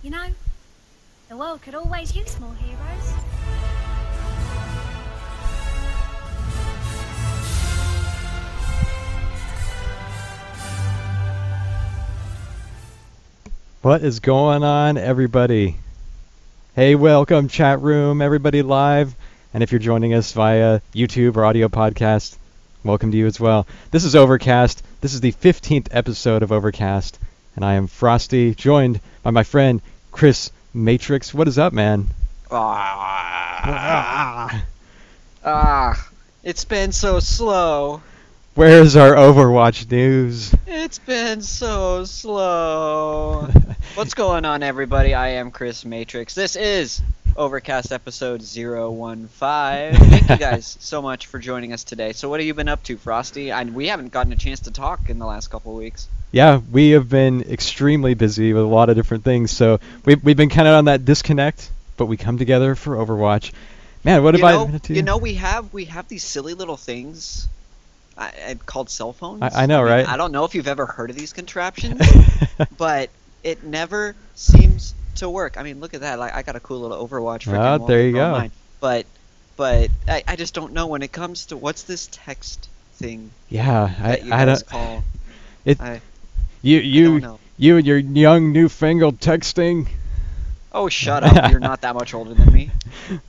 You know, the world could always use more heroes. What is going on, everybody? Hey, welcome, chat room, everybody live. And if you're joining us via YouTube or audio podcast, welcome to you as well. This is Overcast. This is the 15th episode of Overcast. And I am Frostee, joined by my friend Chris Matrix. What is up, man? It's been so slow. Where's our Overwatch news? It's been so slow. What's going on, everybody? I am Chris Matrix. This is Overcast episode 015. Thank you guys so much for joining us today. So what have you been up to, Frosty? We haven't gotten a chance to talk in the last couple of weeks. Yeah, we have been extremely busy with a lot of different things, so we've been kind of on that disconnect, but we come together for Overwatch. Man, what have I been up to? You know, we have these silly little things called cell phones. I know, right? I don't know if you've ever heard of these contraptions, but it never seems to work. I mean, look at that. Like, I got a cool little Overwatch freaking there you wallpaper go. on mine. But I just don't know when it comes to what's this text thing. Yeah, that you I guys don't. call. You don't know. You and your young newfangled texting. Oh, shut up! You're not that much older than me.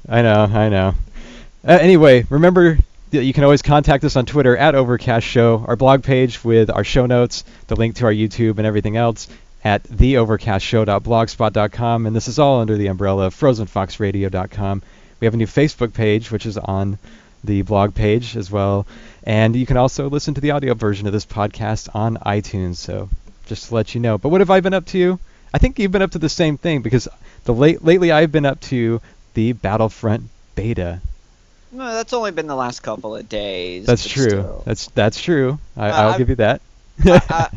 I know. Anyway, remember that you can always contact us on Twitter at Overcast Show, our blog page with our show notes, the link to our YouTube and everything else at theovercastshow.blogspot.com, and this is all under the umbrella of frozenfoxradio.com. We have a new Facebook page, which is on the blog page as well, and you can also listen to the audio version of this podcast on iTunes, so just to let you know. But what have I been up to? I think you've been up to the same thing, because lately I've been up to the Battlefront beta. No, that's only been the last couple of days. That's true. Still. That's true. I'll give you that.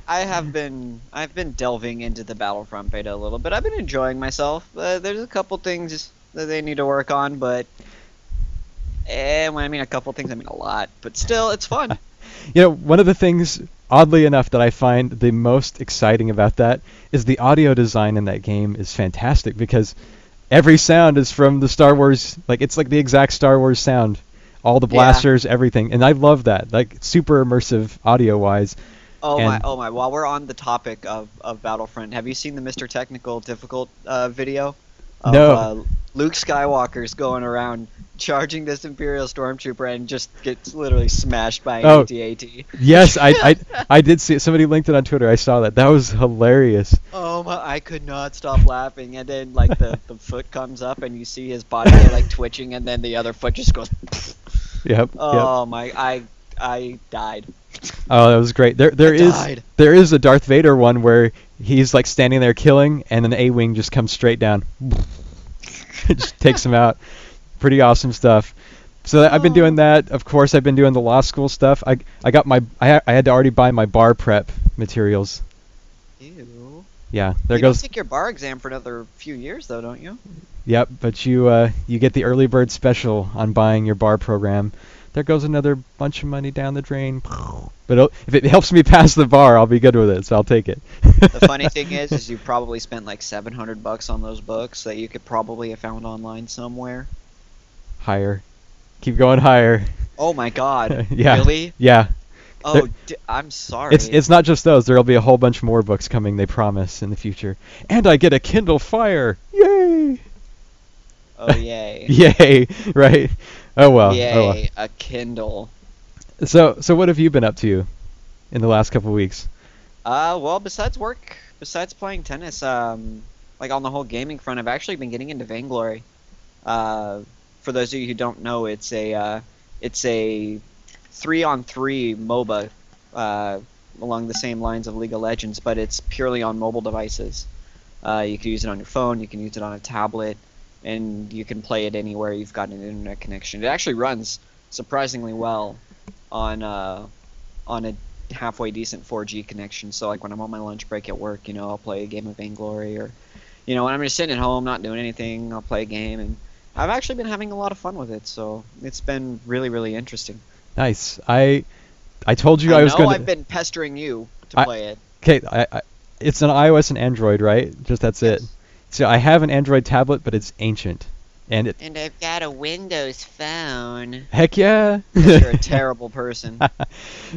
I've been delving into the Battlefront beta a little bit. I've been enjoying myself. There's a couple things that they need to work on, but when I mean a couple things, I mean a lot. But still, it's fun. You know, one of the things, oddly enough, that I find the most exciting about that is the audio design in that game is fantastic, because every sound is from the Star Wars, like it's like the exact Star Wars sound. All the blasters, everything. And I love that. Like, super immersive audio-wise. Oh my. While we're on the topic of Battlefront, have you seen the Mr. Technical Difficult video? No. Luke Skywalker's going around charging this Imperial Stormtrooper and just gets literally smashed by an AT-AT. Yes, I did see it. Somebody linked it on Twitter. I saw that. That was hilarious. Oh my, I could not stop laughing. And then, like, the foot comes up and you see his body, like, twitching, and then the other foot just goes... Yep. Oh my, I died. Oh, that was great. There is a Darth Vader one where he's like standing there killing, and an A-wing just comes straight down. It just takes him out. Pretty awesome stuff. So I've been doing that. Of course, I've been doing the law school stuff. I had to already buy my bar prep materials. Ew. Yeah, you don't take your bar exam for another few years, though, don't you? Yep, but you get the early bird special on buying your bar program. There goes another bunch of money down the drain. But if it helps me pass the bar, I'll be good with it, so I'll take it. The funny thing is you probably spent like $700 on those books that you could probably have found online somewhere. Higher. Keep going higher. Oh my god. Yeah. Really? Yeah. Oh, I'm sorry. It's not just those. There'll be a whole bunch more books coming, they promise, in the future. And I get a Kindle Fire. Yay! Oh, yay. Yay, right? Oh, well. Yay, oh, well. a Kindle. So what have you been up to in the last couple of weeks? Well, besides work, besides playing tennis, like on the whole gaming front, I've actually been getting into Vainglory. For those of you who don't know, it's a 3-on-3 MOBA, along the same lines of League of Legends, but it's purely on mobile devices. You can use it on your phone, you can use it on a tablet, and you can play it anywhere you've got an internet connection. It actually runs surprisingly well on a halfway decent 4G connection. So like when I'm on my lunch break at work, you know, I'll play a game of Vainglory, or when I'm just sitting at home not doing anything, I'll play a game, and I've actually been having a lot of fun with it. So it's been really, really interesting. Nice. I told you I was going to... I've been pestering you to play it. Okay, it's an iOS and Android, right? Just that's Yes. it. So I have an Android tablet, but it's ancient, and it. And I've got a Windows phone. Heck yeah! You're a terrible person.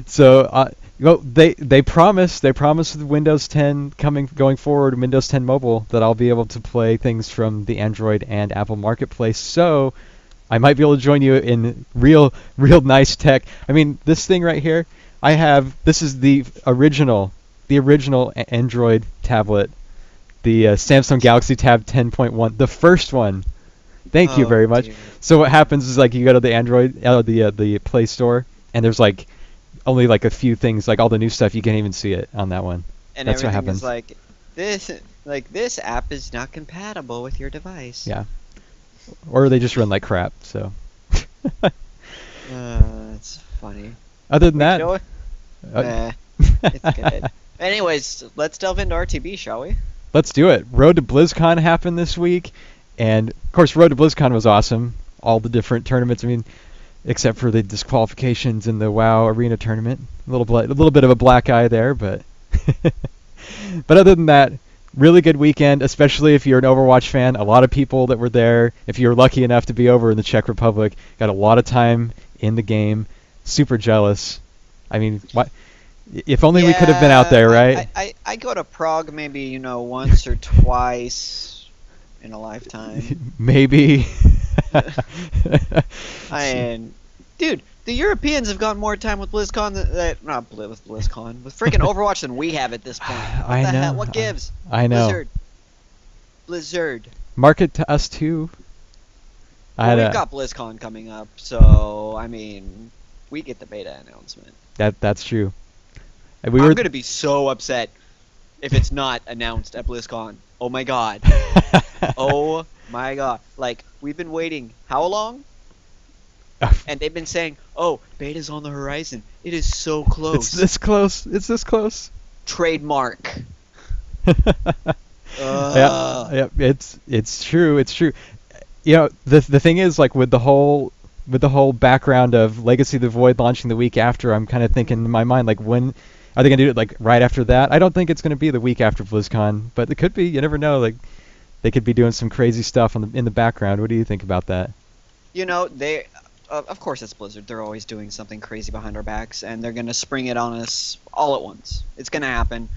So, they promise with Windows 10 going forward, Windows 10 Mobile, that I'll be able to play things from the Android and Apple Marketplace. So, I might be able to join you in real nice tech. I mean, this thing right here, this is the original Android tablet, the Samsung Galaxy Tab 10.1, the first one. Thank you very much. Dear. So what happens is like you go to the Android, the Play Store, and there's like only like a few things, like all the new stuff you can't even see it on that one. And That's what everything happens. is this app is not compatible with your device. Yeah. Or they just run like crap. So. That's funny. Other than that, It's good. Anyways, let's delve into RTB, shall we? let's do it. Road to BlizzCon happened this week, and of course, Road to BlizzCon was awesome. All the different tournaments. I mean, except for the disqualifications in the WoW Arena tournament. A little bit of a black eye there, but but other than that, really good weekend. Especially if you're an Overwatch fan. A lot of people that were there. If you were lucky enough to be over in the Czech Republic, got a lot of time in the game. Super jealous. I mean, what? If only we could have been out there, right? I go to Prague maybe, once or twice in a lifetime. Maybe. Dude, the Europeans have got more time with BlizzCon with BlizzCon, with freaking Overwatch than we have at this point. What I the know. hell? What gives? I know. Blizzard. Market to us too. Well, we've got BlizzCon coming up, so I mean, we get the beta announcement. That's true. And I'm gonna be so upset if it's not announced at BlizzCon. Oh my god. Oh my god. Like, we've been waiting how long? And they've been saying, "Oh, beta's on the horizon. It is so close." It's this close. It's this close. Trademark. Yeah, it's true. It's true. The thing is, like, with the whole background of Legacy of the Void launching the week after, I'm kind of thinking in my mind, like, when are they gonna do it? Like right after that? I don't think it's gonna be the week after BlizzCon, but it could be. You never know. Like, they could be doing some crazy stuff in the background. What do you think about that? They, of course, it's Blizzard. They're always doing something crazy behind our backs, and they're gonna spring it on us all at once. It's gonna happen.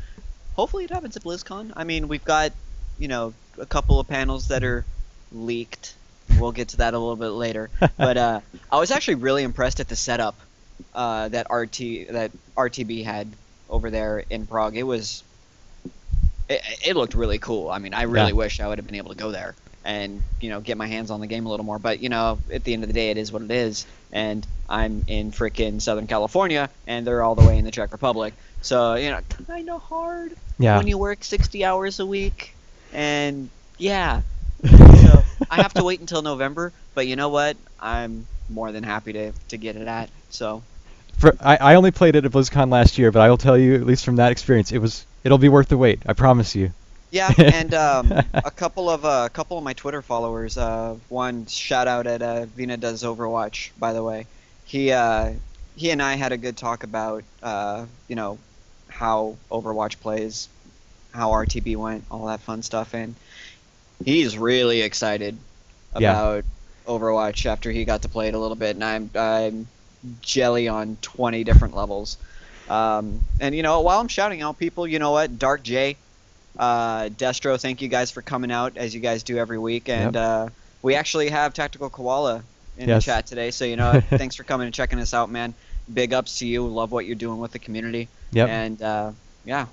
Hopefully, it happens at BlizzCon. I mean, we've got, a couple of panels that are leaked. We'll get to that a little bit later. But I was actually really impressed at the setup that RTB had over there in Prague. It looked really cool. I mean, I really wish I would have been able to go there and get my hands on the game a little more. But at the end of the day, it is what it is. And I'm in frickin' Southern California, and they're all the way in the Czech Republic. So kind of hard when you work 60 hours a week. And yeah. So I have to wait until November, but you know what? I'm more than happy to get it at. So I only played it at BlizzCon last year, but I will tell you, at least from that experience, it'll be worth the wait. I promise you. Yeah, and a couple of my Twitter followers. One shout out at Vina Does Overwatch, by the way. He and I had a good talk about how Overwatch plays, how RTB went, all that fun stuff, and he's really excited about Overwatch after he got to play it a little bit, and I'm jelly on 20 different levels. And while I'm shouting out people, you know what, Dark J, Destro, thank you guys for coming out as you guys do every week, and we actually have Tactical Koala in the chat today, so thanks for coming and checking us out, man. Big ups to you. Love what you're doing with the community. And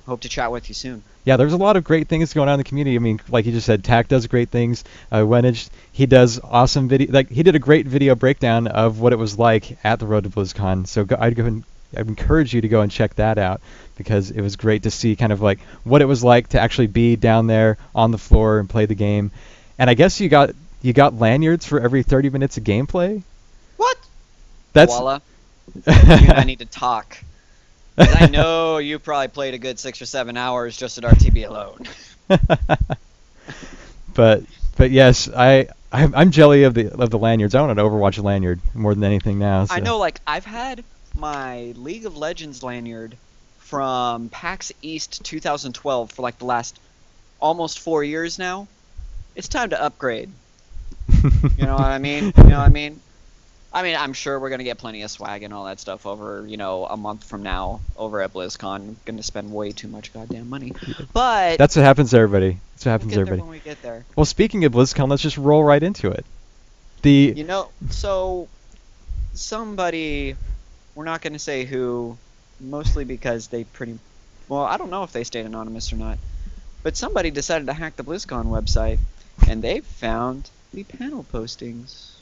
hope to chat with you soon. Yeah, there's a lot of great things going on in the community. I mean, like you just said, Tac does great things. Wenage, he does awesome video. Like, he did a great video breakdown of what it was like at the Road to BlizzCon. So I'd encourage you to go and check that out, because it was great to see kind of like what it was like to actually be down there on the floor and play the game. And I guess you got lanyards for every 30 minutes of gameplay. What? That's. Voila. You and I need to talk. 'Cause I know you probably played a good 6 or 7 hours just at RTB alone. but yes, I'm jelly of the lanyards. I want an Overwatch lanyard more than anything now. So. I know, like, I've had my League of Legends lanyard from PAX East 2012 for like the last almost 4 years now. It's time to upgrade. You know what I mean? You know what I mean? I mean, I'm sure we're gonna get plenty of swag and all that stuff over, a month from now over at BlizzCon. I'm gonna spend way too much goddamn money, but That's what happens to everybody. That's what happens to we'll get there everybody. when we get there. Well, speaking of BlizzCon, let's just roll right into it. The So somebody, we're not gonna say who, mostly because well, I don't know if they stayed anonymous or not, but somebody decided to hack the BlizzCon website, and they found the panel postings.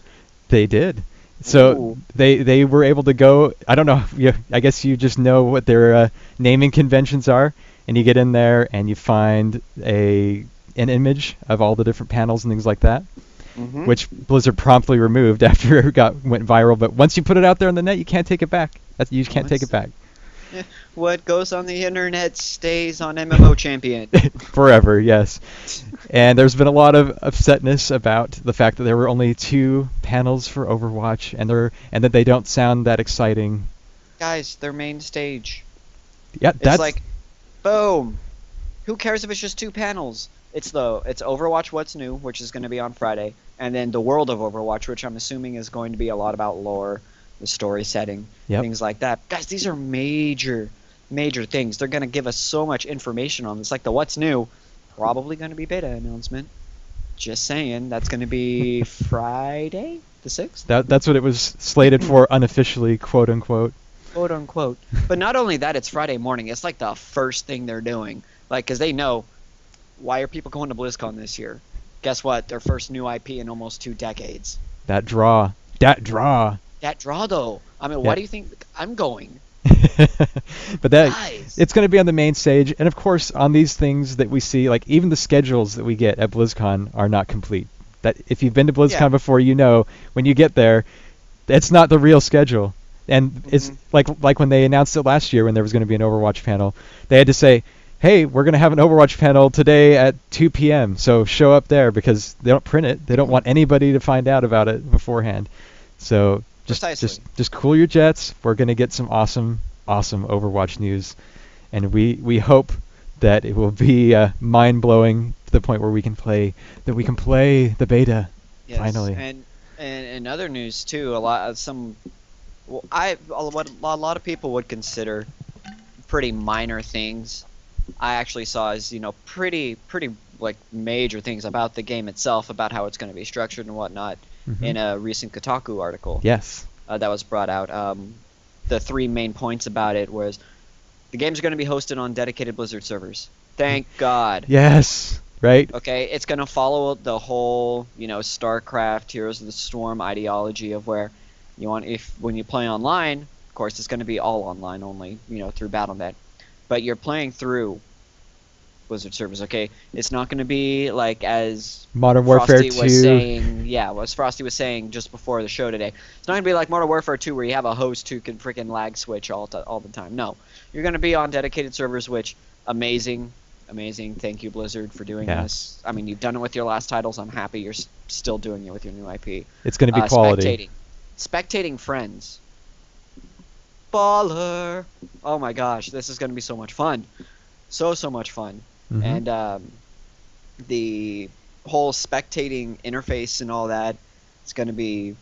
They did. So Ooh. they were able to go. I don't know. I guess you just know what their naming conventions are, and you get in there and you find an image of all the different panels and things like that, which Blizzard promptly removed after it went viral. But once you put it out there on the net, you can't take it back. You can't take it back. What goes on the internet stays on MMO Champion. Forever, yes. And there's been a lot of upsetness about the fact that there were only 2 panels for Overwatch, and that they don't sound that exciting. Guys, their main stage. Yeah, It's like, boom. Who cares if it's just 2 panels? It's Overwatch What's New, which is going to be on Friday, and then the World of Overwatch, which I'm assuming is going to be a lot about lore, the story setting, things like that. Guys, these are major things. They're going to give us so much information on this. Like the What's New, probably going to be beta announcement. Just saying, that's going to be Friday the 6th? That's what it was slated for unofficially, quote unquote. Quote unquote. But not only that, it's Friday morning. It's like the first thing they're doing. Like, because they know, why are people going to BlizzCon this year? Guess what? Their first new IP in almost 2 decades. That draw. That draw, though. I mean, why do you think I'm going? But it's going to be on the main stage, and of course on these things that we see, like even the schedules that we get at BlizzCon are not complete. That if you've been to BlizzCon before, you know when you get there, it's not the real schedule. And it's like when they announced it last year when there was going to be an Overwatch panel, they had to say, hey, we're going to have an Overwatch panel today at 2 p.m. so show up there, because they don't print it. They don't want anybody to find out about it beforehand. So just cool your jets. We're going to get some awesome Overwatch news, and we hope that it will be mind-blowing to the point where we can play the beta finally. And in other news too, a lot of people would consider pretty minor things, I actually saw as pretty like major things about the game itself, about how it's going to be structured and whatnot, in a recent Kotaku article. Yes. That was brought out. The 3 main points about it was the game's going to be hosted on dedicated Blizzard servers. Thank God. Yes. Right. Okay, it's going to follow the whole, StarCraft, Heroes of the Storm ideology of where when you play online, of course, it's going to be all online only, through Battle.net. But you're playing through Blizzard servers, okay? It's not going to be like as Modern Warfare 2 was saying, as Frostee was saying just before the show today. It's not going to be like Modern Warfare 2 where you have a host who can freaking lag switch all the time. No. You're going to be on dedicated servers, which amazing. Thank you, Blizzard, for doing this. I mean, you've done it with your last titles. I'm happy you're still doing it with your new IP. It's going to be quality. Spectating friends. Baller. Oh my gosh, this is going to be so much fun. So much fun. And the whole spectating interface and all that, it's going to be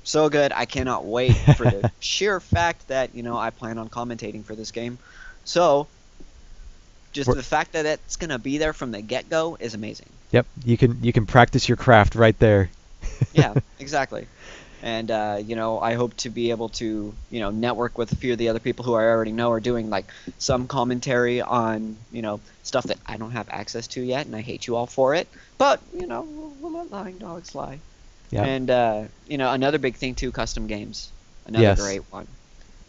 so good. I cannot wait for the sheer fact that I plan on commentating for this game. So just the fact that it's going to be there from the get-go is amazing. Yep, you can practice your craft right there. Yeah, exactly. And I hope to be able to network with a few of the other people who I already know are doing like some commentary on stuff that I don't have access to yet, and I hate you all for it. But we'll let lying dogs lie. Yeah. And another big thing too, custom games. Another great one.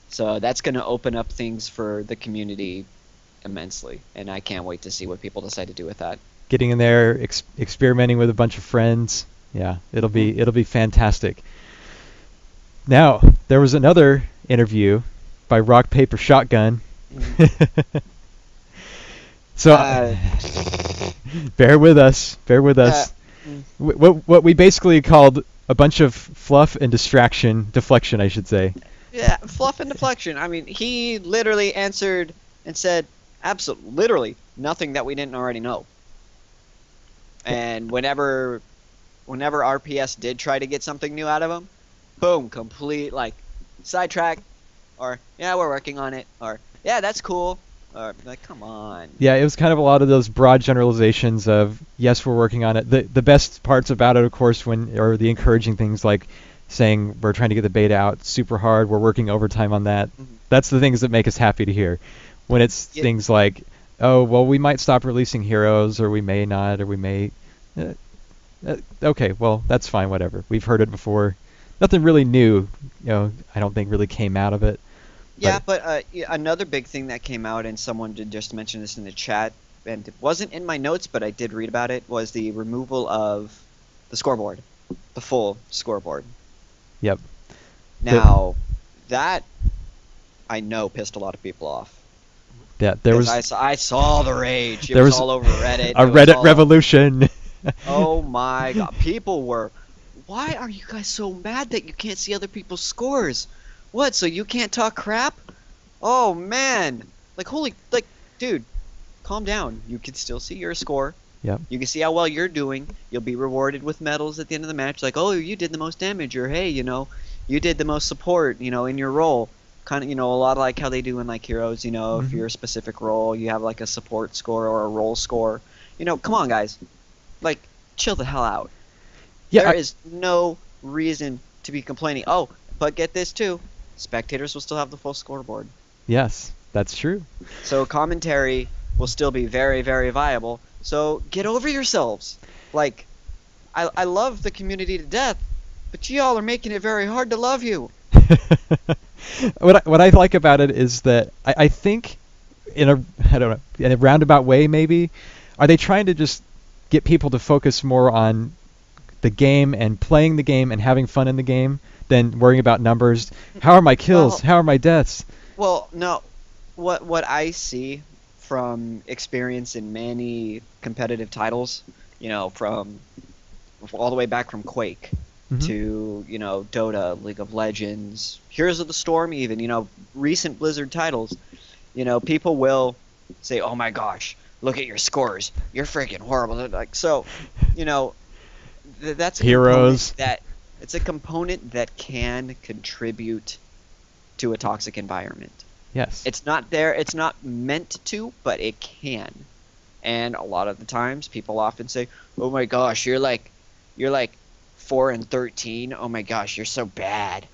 So that's going to open up things for the community immensely, and I can't wait to see what people decide to do with that. Getting in there, experimenting with a bunch of friends. Yeah, it'll be fantastic. Now, there was another interview by Rock Paper Shotgun. So bear with us. What we basically called a bunch of fluff and deflection, I should say. Yeah, fluff and deflection. I mean, he literally answered and said literally nothing that we didn't already know. And whenever RPS did try to get something new out of them, boom, complete like sidetrack, or yeah, we're working on it, or yeah, that's cool, or like, come on. Yeah, it was kind of a lot of those broad generalizations of yes, we're working on it. The best parts about it, of course, are the encouraging things like saying we're trying to get the beta out super hard, we're working overtime on that. That's the things that make us happy to hear. When it's things like, oh, well, we might stop releasing heroes, or we may not, or we may. Okay, well, that's fine, whatever. We've heard it before. Nothing really new, I don't think really came out of it. Yeah, but another big thing that came out, and someone did just mention this in the chat, and it wasn't in my notes, but I did read about it, was the removal of the scoreboard, the full scoreboard. Yep. Now, that I know pissed a lot of people off. Yeah, there was. I saw the rage. It was all over Reddit. A Reddit revolution. Oh my god, people were. Why are you guys so mad that you can't see other people's scores? What? So you can't talk crap? Oh man, dude, calm down. You can still see your score. Yep. You can see how well you're doing. You'll be rewarded with medals at the end of the match. Like, oh, you did the most damage, or hey, you did the most support, in your role. Kind of, a lot like how they do in like Heroes. If you're a specific role, you have like a support score or a role score. Come on, guys. Like, chill the hell out. Yeah, there is no reason to be complaining. Oh, but get this too. Spectators will still have the full scoreboard. Yes, that's true. So commentary will still be very, very viable. So get over yourselves. Like, I love the community to death, but y'all are making it very hard to love you. What I like about it is that I think in a roundabout way maybe, are they trying to just get people to focus more on the game and playing the game and having fun in the game than worrying about numbers? How are my kills? How are my deaths? Well, no. What I see from experience in many competitive titles, from all the way back from Quake to, Dota, League of Legends, Heroes of the Storm even, recent Blizzard titles, people will say, oh my gosh, look at your scores. You're freaking horrible. Like, so, that's a Heroes. It's a component that can contribute to a toxic environment. Yes. It's not there. It's not meant to, but it can. And a lot of the times, people often say, "Oh my gosh, you're like 4-13. Oh my gosh, you're so bad."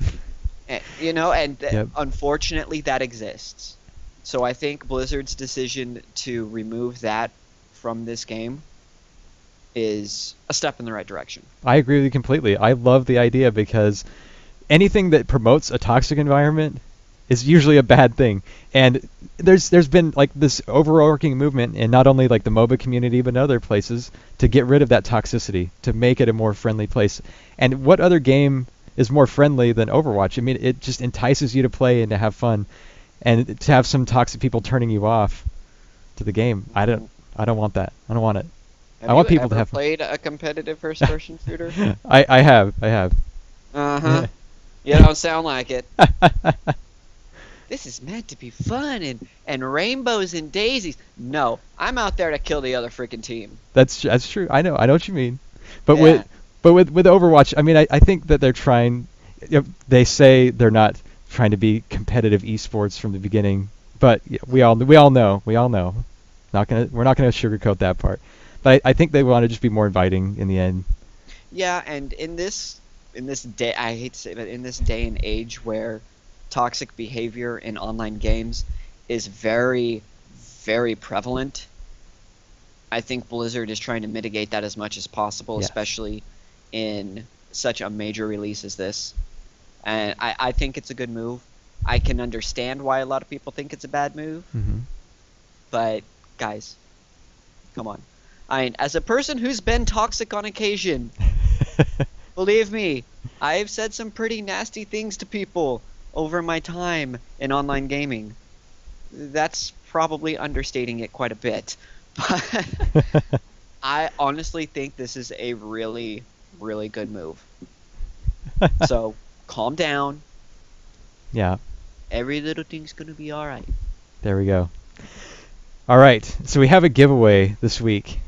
And unfortunately, that exists. So I think Blizzard's decision to remove that from this game is a step in the right direction. I agree with you completely. I love the idea because anything that promotes a toxic environment is usually a bad thing. And there's been like this overarching movement in not only like the MOBA community but in other places to get rid of that toxicity, to make it a more friendly place. And what other game is more friendly than Overwatch? I mean, it just entices you to play and to have fun, and to have some toxic people turning you off to the game. I don't want that. I don't want it. I want people to have played a competitive first-person shooter? I have. Uh-huh. You don't sound like it. This is meant to be fun and rainbows and daisies. No, I'm out there to kill the other freaking team. That's true. I know what you mean. But with Overwatch, I mean, I think that they're trying. They say they're not trying to be competitive esports from the beginning, but we all know. We're not gonna sugarcoat that part. But I think they want to just be more inviting in the end. Yeah, and in this day, I hate to say it, but in this day and age where toxic behavior in online games is very, very prevalent, I think Blizzard is trying to mitigate that as much as possible, especially in such a major release as this. And I think it's a good move. I can understand why a lot of people think it's a bad move. But, guys, come on. I mean, as a person who's been toxic on occasion, believe me, I've said some pretty nasty things to people over my time in online gaming. That's probably understating it quite a bit. But I honestly think this is a really, really good move. So, calm down. Yeah. Every little thing's gonna be alright. There we go. Alright, so we have a giveaway this week.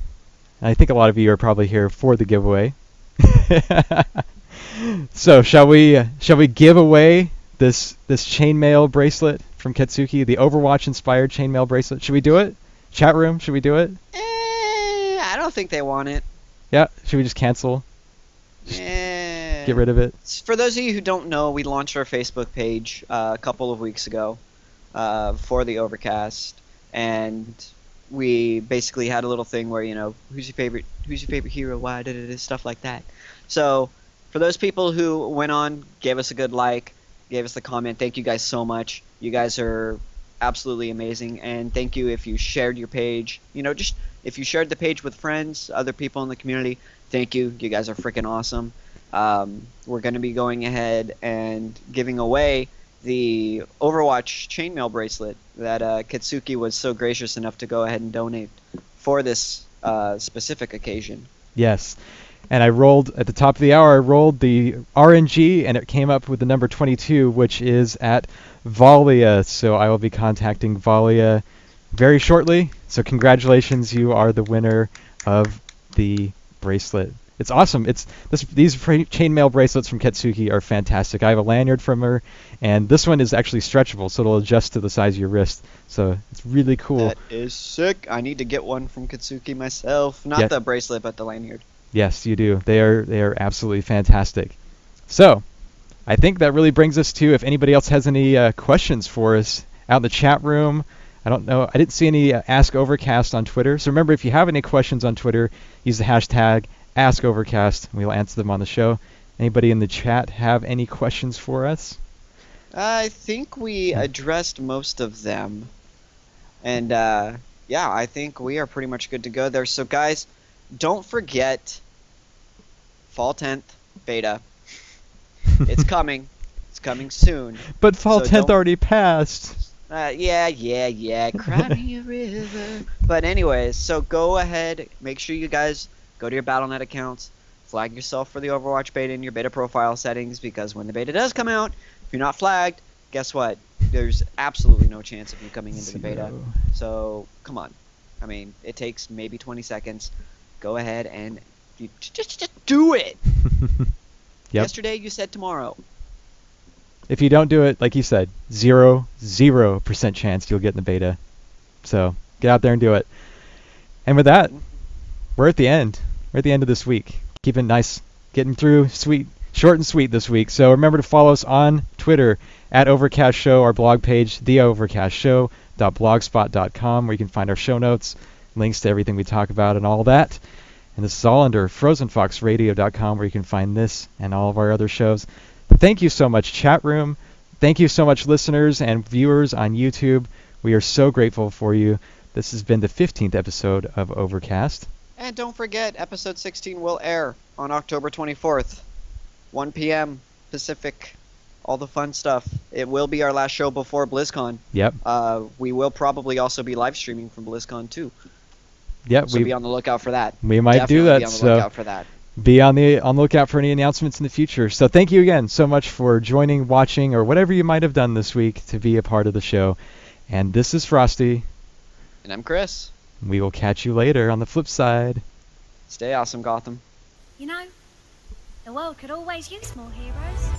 And I think a lot of you are probably here for the giveaway. So shall we give away this chainmail bracelet from Ketsuki, the Overwatch inspired chainmail bracelet? Should we do it? Chat room, should we do it? I don't think they want it. Yeah, should we just cancel? Get rid of it? For those of you who don't know, we launched our Facebook page a couple of weeks ago for the Overcast, and we basically had a little thing where, you know, who's your favorite hero, why, stuff like that. So for those people who went on, gave us a good like, gave us the comment, thank you guys so much. You guys are absolutely amazing, and thank you if you shared your page. You know, just if you shared the page with friends, other people in the community, thank you. You guys are freaking awesome. We're going to be going ahead and giving away the Overwatch chainmail bracelet that Ketsuki was so gracious enough to go ahead and donate for this specific occasion. Yes. And I rolled, at the top of the hour, I rolled the RNG, and it came up with the number 22, which is at Valia. So I will be contacting Valia very shortly. So congratulations, you are the winner of the bracelet. It's awesome. These chainmail bracelets from Ketsuki are fantastic. I have a lanyard from her, and this one is actually stretchable, so it'll adjust to the size of your wrist. So it's really cool. That is sick. I need to get one from Ketsuki myself. Not the bracelet, but the lanyard. Yes, you do. They are absolutely fantastic. So I think that really brings us to, if anybody else has any questions for us out in the chat room. I don't know. I didn't see any Ask Overcast on Twitter. So remember, if you have any questions on Twitter, use the hashtag AskOvercast. We'll answer them on the show. Anybody in the chat have any questions for us? I think we addressed most of them. And yeah, I think we are pretty much good to go there. So guys, don't forget Fall 10th beta. It's coming. It's coming soon. But Fall 10th already passed. Yeah. Cry me a river. But anyways, so go ahead. Make sure you guys go to your Battle.net accounts. Flag yourself for the Overwatch beta in your beta profile settings, because when the beta does come out, if you're not flagged, guess what? There's absolutely no chance of you coming into the beta. So come on. I mean, it takes maybe 20 seconds. Go ahead and just do it. Yep. Yesterday you said tomorrow. If you don't do it, like you said, 0% chance you'll get in the beta. So get out there and do it. And with that, we're at the end. We're at the end of this week. Keeping nice, getting through short and sweet this week. So remember to follow us on Twitter at Overcast Show, our blog page, theovercastshow.blogspot.com, where you can find our show notes, links to everything we talk about and all that. And this is all under frozenfoxradio.com, where you can find this and all of our other shows. Thank you so much, chat room. Thank you so much, listeners and viewers on YouTube. We are so grateful for you. This has been the 15th episode of Overcast. And don't forget, episode 16 will air on October 24th, 1 p.m. Pacific. All the fun stuff. It will be our last show before BlizzCon. Yep. We will probably also be live streaming from BlizzCon too. Yep. So be on the lookout for that. We might do that. Be on the lookout for that. Be on the lookout for any announcements in the future. So thank you again so much for joining, watching, or whatever you might have done this week to be a part of the show. And this is Frosty. And I'm Chris. We will catch you later on the flip side. Stay awesome, Gotham. You know, the world could always use more heroes.